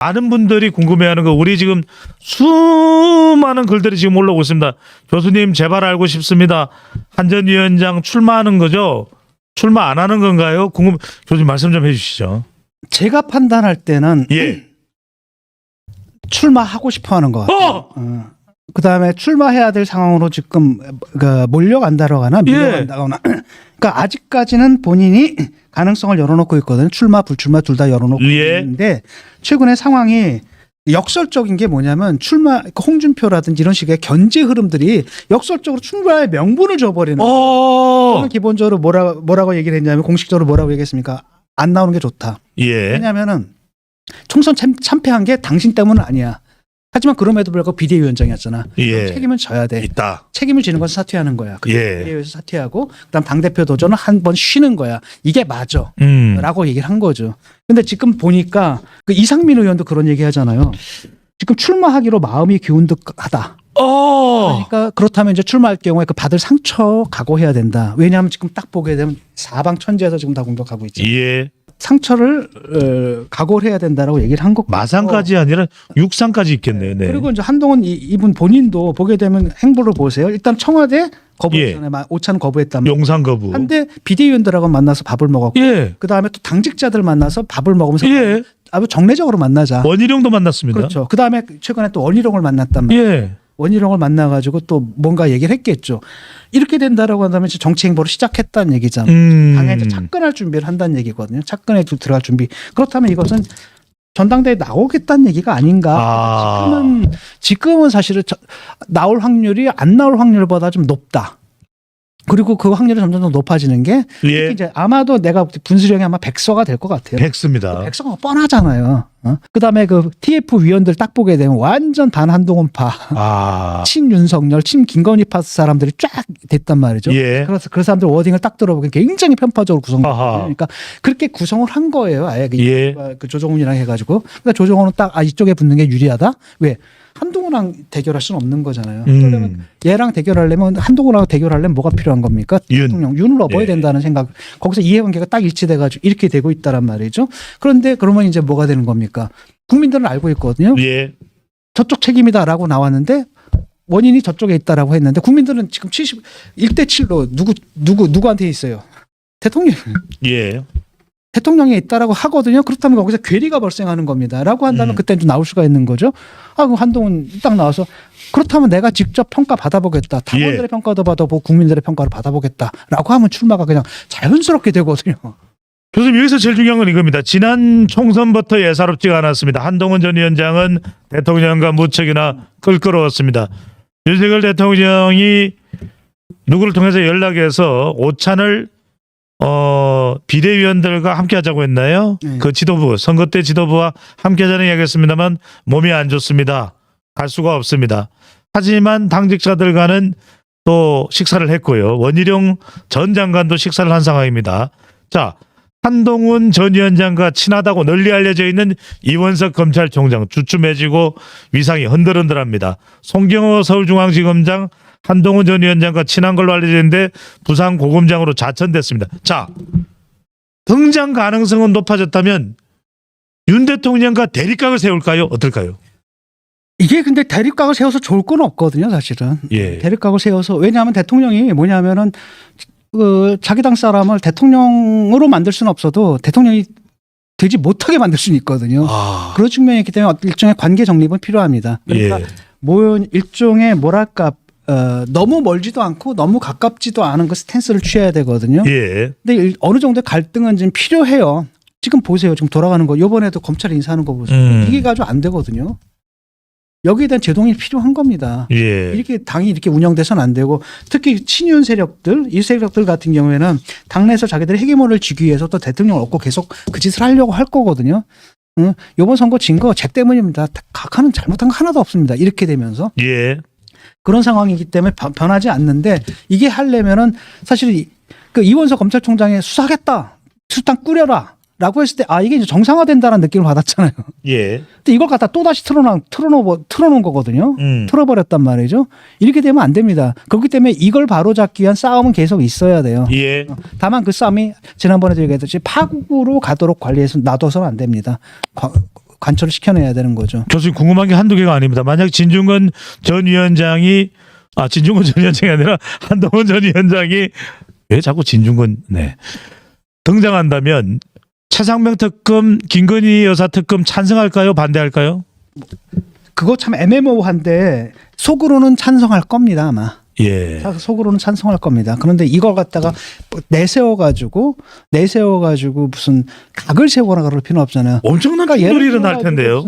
많은 분들이 궁금해하는 거 우리 지금 수많은 글들이 지금 올라오고 있습니다. 교수님 제발 알고 싶습니다. 한 전 위원장 출마하는 거죠? 출마 안 하는 건가요? 교수님 말씀 좀 해주시죠. 제가 판단할 때는 예. 출마하고 싶어하는 것 같아요. 그다음에 출마해야 될 상황으로 지금 몰려간다거나 밀려간다거나. 그러니까 아직까지는 본인이 가능성을 열어놓고 있거든요. 출마, 불출마 둘 다 열어놓고 있는데 최근에 상황이 역설적인 게 뭐냐면 출마, 홍준표라든지 이런 식의 견제 흐름들이 역설적으로 출마의 명분을 줘버리는 거예요. 저는 기본적으로 뭐라고 얘기를 했냐면 공식적으로 뭐라고 얘기했습니까? 안 나오는 게 좋다. 예. 왜냐하면은 총선 참패한 게 당신 때문은 아니야. 하지만 그럼에도 불구하고 비대위원장이었잖아. 예. 책임은 져야 돼. 있다. 책임을 지는 건 사퇴하는 거야. 예. 비대위에서 사퇴하고 그다음 당대표 도전은 한 번 쉬는 거야. 이게 맞아. 라고 얘기를 한 거죠. 근데 지금 보니까 그 이상민 의원도 그런 얘기 하잖아요. 지금 출마하기로 마음이 기운득하다. 그러니까 그렇다면 이제 출마할 경우에 그 받을 상처 각오해야 된다. 왜냐하면 지금 딱 보게 되면 사방천지에서 지금 다 공격하고 있죠. 예. 상처를 각오를 해야 된다라고 얘기를 한 거고. 마상까지 아니라 육상까지 있겠네요. 네. 그리고 이제 한동훈 이분 본인도 보게 되면 행보를 보세요. 일단 청와대 거부했잖아요. 오찬 거부했단 말이에요. 용산 거부. 한데 비대위원들하고 만나서 밥을 먹었고, 예. 그 다음에 또 당직자들 만나서 밥을 먹으면서 예. 아주 정례적으로 만나자. 원희룡도 만났습니다. 그렇죠. 그 다음에 최근에 또 원희룡을 만났단 말이에요. 예. 원희룡을 만나가지고 또 뭔가 얘기를 했겠죠. 이렇게 된다라고 한다면 이제 정치 행보를 시작했다는 얘기잖아요. 당연히 이제 착근할 준비를 한다는 얘기거든요. 착근에 들어갈 준비. 그렇다면 이것은 전당대회에 나오겠다는 얘기가 아닌가. 지금은 사실은 나올 확률이 안 나올 확률보다 좀 높다. 그리고 그 확률이 점점 더 높아지는 게 예. 이제 아마도 내가 분수령이 아마 백서가 될 것 같아요. 백수입니다. 백서가 뻔하잖아요. 그다음에 그 TF 위원들 딱 보게 되면 완전 단 한동훈파, 친윤석열, 친김건희파 사람들이 쫙 됐단 말이죠. 예. 그래서 그 사람들 워딩을 딱 들어보면 굉장히 편파적으로 구성돼요. 그러니까 그렇게 구성을 한 거예요. 아예 그 조정훈이랑 해가지고. 그러니까 조정훈은 딱 이쪽에 붙는 게 유리하다. 왜? 한동훈랑 대결할 수는 없는 거잖아요. 그러면 얘랑 대결하려면 한동훈하고 대결하려면 뭐가 필요한 겁니까? 대통령 윤을 넣어야 된다는 생각. 거기서 이해관계가 딱 일치돼가지고 이렇게 되고 있다란 말이죠. 그런데 그러면 이제 뭐가 되는 겁니까? 국민들은 알고 있거든요. 예. 저쪽 책임이다라고 나왔는데 원인이 저쪽에 있다라고 했는데 국민들은 지금 1대 7로 누구한테 있어요? 대통령. 예. 대통령에 있다라고 하거든요. 그렇다면 거기서 괴리가 발생하는 겁니다. 라고 한다면 그때는 좀 나올 수가 있는 거죠. 그럼 한동훈 딱 나와서 그렇다면 내가 직접 평가 받아보겠다. 당원들의 평가도 받아보고 국민들의 평가를 받아보겠다. 라고 하면 출마가 그냥 자연스럽게 되거든요. 교수님 여기서 제일 중요한 건 이겁니다. 지난 총선부터 예사롭지가 않았습니다. 한동훈 전 위원장은 대통령과 무척이나 끌끌어왔습니다. 윤석열 대통령이 누구를 통해서 연락해서 오찬을 비대위원들과 함께 하자고 했나요? 그 지도부, 선거 때 지도부와 함께 하자는 이야기했습니다만 몸이 안 좋습니다. 갈 수가 없습니다. 하지만 당직자들과는 또 식사를 했고요. 원희룡 전 장관도 식사를 한 상황입니다. 자, 한동훈 전 위원장과 친하다고 널리 알려져 있는 이원석 검찰총장 주춤해지고 위상이 흔들흔들합니다. 송경호 서울중앙지검장 한동훈 전 위원장과 친한 걸로 알려져 있는데 부산고검장으로 자천됐습니다. 자, 등장 가능성은 높아졌다면 윤 대통령과 대립각을 세울까요? 어떨까요? 이게 근데 대립각을 세워서 좋을 건 없거든요, 사실은. 예. 대립각을 세워서 왜냐하면 대통령이 뭐냐면은 자기 당 사람을 대통령으로 만들 수는 없어도 대통령이 되지 못하게 만들 수는 있거든요. 그런 측면이 있기 때문에 일종의 관계 정립은 필요합니다. 그러니까 일종의 뭐랄까 너무 멀지도 않고 너무 가깝지도 않은 그 스탠스를 취해야 되거든요. 예. 근데 어느 정도의 갈등은 지금 필요해요. 지금 보세요. 지금 돌아가는 거. 이번에도 검찰 인사하는 거 보세요. 이게 가지고 안 되거든요. 여기에 대한 제동이 필요한 겁니다. 예. 이렇게 당이 이렇게 운영돼서는 안 되고 특히 친윤 세력들, 이 세력들 같은 경우에는 당내에서 자기들의 헤게모니를 쥐기 위해서 또 대통령을 얻고 계속 그 짓을 하려고 할 거거든요. 이번 선거 진 거 쟤 때문입니다. 각하는 잘못한 거 하나도 없습니다. 이렇게 되면서. 예. 그런 상황이기 때문에 변하지 않는데 이게 하려면은 사실 그 이원석 검찰총장이 수사하겠다. 수당 꾸려라. 라고 했을 때 이게 이제 정상화된다는 느낌을 받았잖아요. 예. 근데 이걸 갖다 또다시 틀어놓은 거거든요. 틀어버렸단 말이죠. 이렇게 되면 안 됩니다. 그렇기 때문에 이걸 바로잡기 위한 싸움은 계속 있어야 돼요. 예. 다만 그 싸움이 지난번에도 얘기했듯이 파국으로 가도록 관리해서 놔둬서는 안 됩니다. 관철을 시켜내야 되는 거죠. 교수님 궁금한 게 한두 개가 아닙니다. 만약 진중권 전 위원장이 아니라 한동훈 전 위원장이 왜 자꾸 진중권 등장한다면 최상병 특검, 김건희 여사 특검 찬성할까요? 반대할까요? 그거 참 애매모호한데 속으로는 찬성할 겁니다 아마. 예. 속으로는 찬성할 겁니다. 그런데 이걸 갖다가 내세워가지고 무슨 각을 세우거나 그럴 필요는 없잖아요. 엄청난 충돌이 일어날 텐데요.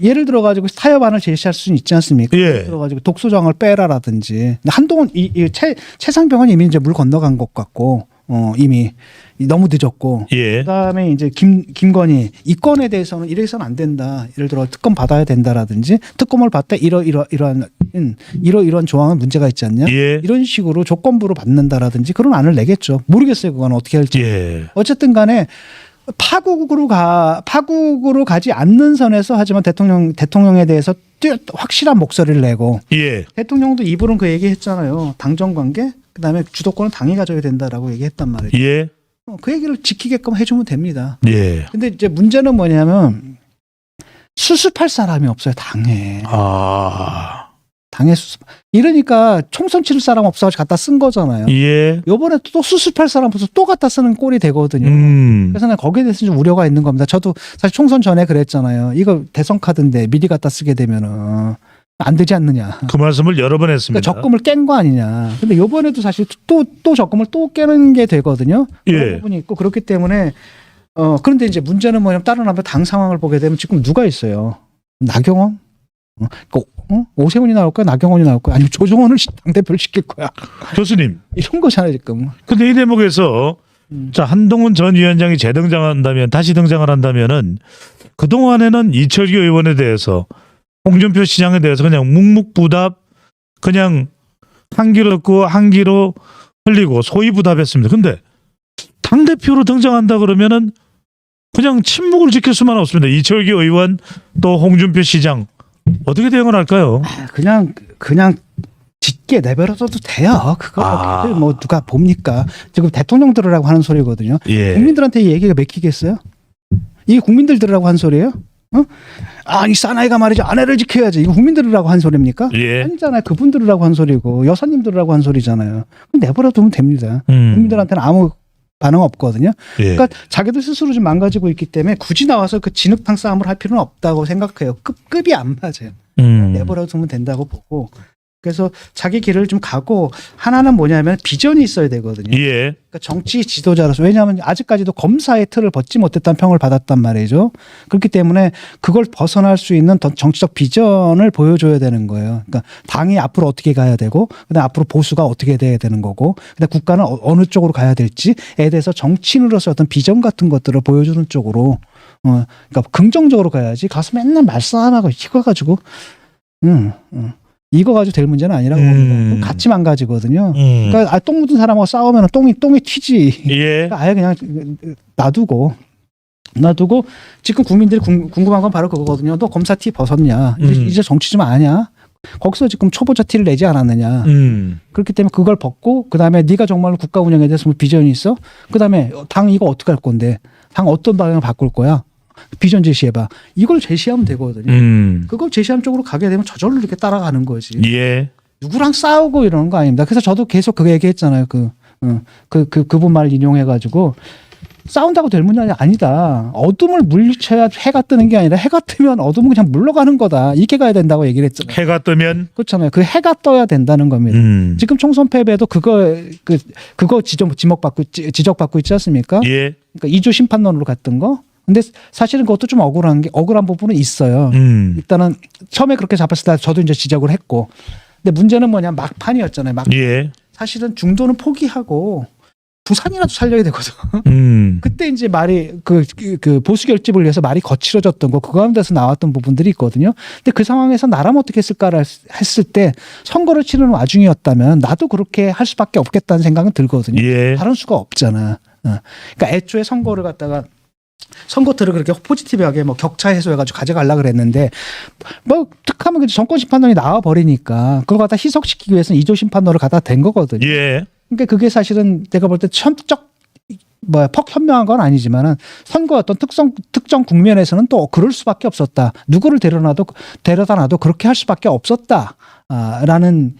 예를 들어가지고 타협안을 제시할 수는 있지 않습니까? 예. 예를 들어가지고 독소장을 빼라라든지. 한동훈 최상병은 이미 이제 물 건너간 것 같고 이미 너무 늦었고. 예. 그다음에 이제 김건희 이 건에 대해서는 이래서는 안 된다. 예를 들어 특검 받아야 된다라든지 특검을 받되 이러한 조항은 문제가 있지 않냐? 예. 이런 식으로 조건부로 받는다라든지 그런 안을 내겠죠. 모르겠어요. 그건 어떻게 할지. 예. 어쨌든 간에 파국으로 가지 않는 선에서 하지만 대통령에 대해서 확실한 목소리를 내고 예. 대통령도 입으로는 그 얘기했잖아요. 당정 관계 그다음에 주도권은 당이 가져야 된다라고 얘기했단 말이죠. 예. 그 얘기를 지키게끔 해주면 됩니다. 예. 근데 이제 문제는 뭐냐면 수습할 사람이 없어요. 당에 수습. 이러니까 총선 치를 사람 없어가지고 갖다 쓴 거잖아요. 예. 요번에 또 수습할 사람 없어서 또 갖다 쓰는 꼴이 되거든요. 그래서 난 거기에 대해서 좀 우려가 있는 겁니다. 저도 사실 총선 전에 그랬잖아요. 이거 대선 카드인데 미리 갖다 쓰게 되면은 안 되지 않느냐. 그 말씀을 여러 번 했습니다. 그러니까 적금을 깬 거 아니냐. 근데 요번에도 사실 또 적금을 또 깨는 게 되거든요. 그런 예. 부분이 있고 그렇기 때문에 그런데 이제 문제는 뭐냐면 다른 한번 당 상황을 보게 되면 지금 누가 있어요? 나경원? 오세훈이 나올 거야? 나경원이 나올 거야? 아니면 조정원을 당대표를 시킬 거야? 교수님. 이런 거잖아요 지금. 근데 이 대목에서 자 한동훈 전 위원장이 재등장한다면 다시 등장을 한다면은 그 동안에는 이철규 의원에 대해서 홍준표 시장에 대해서 그냥 묵묵부답 그냥 한 귀로 듣고 한 귀로 흘리고 소위부답했습니다. 근데 당대표로 등장한다 그러면은 그냥 침묵을 지킬 수만 없습니다. 이철규 의원 또 홍준표 시장 어떻게 대응을 할까요? 그냥 짙게 내버려둬도 돼요. 그거 뭐 누가 봅니까? 지금 대통령 들으라고 하는 소리거든요. 예. 국민들한테 이 얘기가 맥히겠어요? 이게 국민들 들으라고 한 소리예요? 이 사나이가 말이죠. 아내를 지켜야지. 이거 국민 들으라고 한 소리입니까? 예. 아니잖아요. 그분 들으라고 한 소리고 여사님 들으라고 한 소리잖아요. 내버려두면 됩니다. 국민들한테는 아무 반응 없거든요. 예. 그러니까 자기들 스스로 좀 망가지고 있기 때문에 굳이 나와서 그 진흙탕 싸움을 할 필요는 없다고 생각해요. 급이 안 맞아요. 내버려두면 된다고 보고. 그래서 자기 길을 좀 가고 하나는 뭐냐면 비전이 있어야 되거든요. 예. 그러니까 정치 지도자로서 왜냐하면 아직까지도 검사의 틀을 벗지 못했다는 평을 받았단 말이죠. 그렇기 때문에 그걸 벗어날 수 있는 더 정치적 비전을 보여줘야 되는 거예요. 그러니까 당이 앞으로 어떻게 가야 되고 그다음 앞으로 보수가 어떻게 돼야 되는 거고 그다음 국가는 어느 쪽으로 가야 될지에 대해서 정치인으로서 어떤 비전 같은 것들을 보여주는 쪽으로 그러니까 긍정적으로 가야지 가서 맨날 말싸움하고 이거 가지고 이거 가지고 될 문제는 아니라고 봅니다. 같이 망가지거든요. 그러니까 똥 묻은 사람하고 싸우면 똥이 튀지. 예. 그러니까 아예 그냥 놔두고 지금 국민들이 궁금한 건 바로 그거거든요. 너 검사 티 벗었냐? 이제 정치 좀 아냐? 거기서 지금 초보자 티를 내지 않았느냐? 그렇기 때문에 그걸 벗고 그다음에 네가 정말로 국가 운영에 대해서 뭐 비전이 있어? 그다음에 당 이거 어떻게 할 건데? 당 어떤 방향을 바꿀 거야? 비전 제시해봐. 이걸 제시하면 되거든요. 그걸 제시하는 쪽으로 가게 되면 저절로 이렇게 따라가는 거지. 예. 누구랑 싸우고 이러는 거 아닙니다. 그래서 저도 계속 그 얘기했잖아요. 그분 말 인용해가지고 싸운다고 될 문제는 아니다. 어둠을 물리쳐야 해가 뜨는 게 아니라 해가 뜨면 어둠은 그냥 물러가는 거다. 이렇게 가야 된다고 얘기를 했잖아요. 해가 뜨면 그렇잖아요. 그 해가 떠야 된다는 겁니다. 지금 총선 패배도 그거 지적받고 있지 않습니까? 예. 그러니까 2조 심판론으로 갔던 거. 근데 사실은 그것도 좀 억울한 부분은 있어요. 일단은 처음에 그렇게 잡았을 때 저도 이제 지적을 했고. 근데 문제는 뭐냐 막판이었잖아요. 예. 사실은 중도는 포기하고 부산이라도 살려야 되거든. 그때 이제 말이 그 보수 결집을 위해서 말이 거칠어졌던 거 그 가운데서 나왔던 부분들이 있거든요. 근데 그 상황에서 나라면 어떻게 했을까를 했을 때 선거를 치르는 와중이었다면 나도 그렇게 할 수밖에 없겠다는 생각은 들거든요. 예. 다른 수가 없잖아. 그러니까 애초에 선거를 갖다가 선거틀을 그렇게 포지티브하게 뭐 격차 해소해가지고 가져가려고 그랬는데 뭐 특하면 정권 심판론이 나와 버리니까 그걸 갖다 희석시키기 위해서는 2조 심판론을 갖다 댄 거거든요. 예. 그러니까 그게 사실은 내가 볼 때 퍽 현명한 건 아니지만은 선거 어떤 특정 국면에서는 또 그럴 수밖에 없었다. 누구를 데려다 놔도 그렇게 할 수밖에 없었다. 라는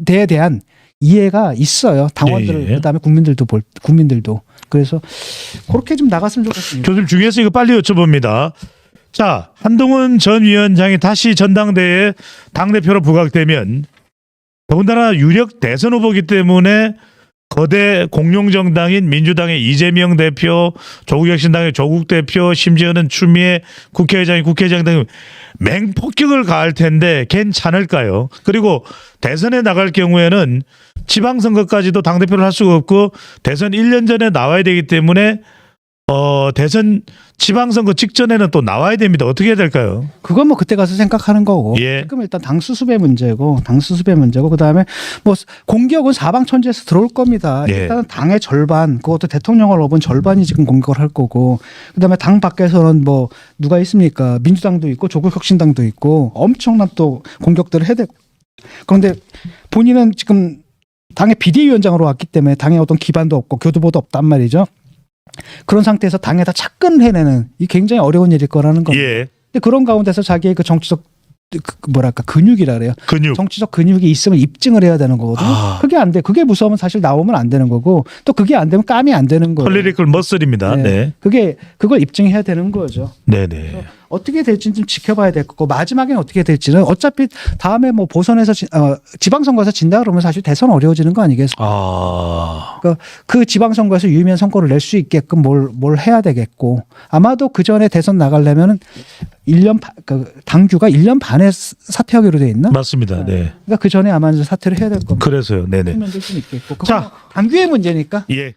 데에 대한 이해가 있어요. 당원들 예. 그다음에 국민들도 그래서 그렇게 좀 나갔으면 좋겠습니다. 교수님 중에서 이거 빨리 여쭤봅니다. 자, 한동훈 전 위원장이 다시 전당대회에 당대표로 부각되면 더군다나 유력 대선 후보기 때문에 거대 공룡정당인 민주당의 이재명 대표, 조국혁신당의 조국 대표, 심지어는 추미애 국회의장 등 맹폭격을 가할 텐데 괜찮을까요? 그리고 대선에 나갈 경우에는 지방선거까지도 당대표를 할 수가 없고 대선 1년 전에 나와야 되기 때문에 대선 지방선거 직전에는 또 나와야 됩니다. 어떻게 해야 될까요? 그건 뭐 그때 가서 생각하는 거고. 예. 지금 일단 당 수습의 문제고 그다음에 뭐 공격은 사방천지에서 들어올 겁니다. 예. 일단은 당의 절반, 그것도 대통령을 업은 절반이 지금 공격을 할 거고, 그다음에 당 밖에서는 뭐 누가 있습니까? 민주당도 있고 조국혁신당도 있고 엄청난 또 공격들을 해야 돼. 그런데 본인은 지금 당의 비대위원장으로 왔기 때문에 당의 어떤 기반도 없고 교두보도 없단 말이죠. 그런 상태에서 당에다 착근을 해내는 이 굉장히 어려운 일일 거라는 겁니다. 예. 근데 그런 가운데서 자기의 그 정치적 근육이라 그래요. 근육. 정치적 근육이 있으면 입증을 해야 되는 거거든요. 그게 안 돼. 그게 무서우면 사실 나오면 안 되는 거고, 또 그게 안 되면 감이 안 되는 거예요. 컬리리컬 머슬입니다. 네. 그걸 입증해야 되는 거죠. 네네. 어떻게 될지는 좀 지켜봐야 될 거고, 마지막에는 어떻게 될지는 어차피 다음에 뭐 보선에서 지방선거에서 진다 그러면 사실 대선 어려워지는 거 아니겠습니까? 그러니까 그 지방선거에서 유의미한 성과를 낼 수 있게끔 뭘 해야 되겠고, 아마도 그 전에 대선 나가려면은 1년 당규가 1년 반에 사퇴하기로 돼 있나? 맞습니다. 네. 그러니까 그 전에 아마 사퇴를 해야 될 겁니다. 그래서요. 네네. 면도 좀 있겠고. 자, 당규의 문제니까. 예.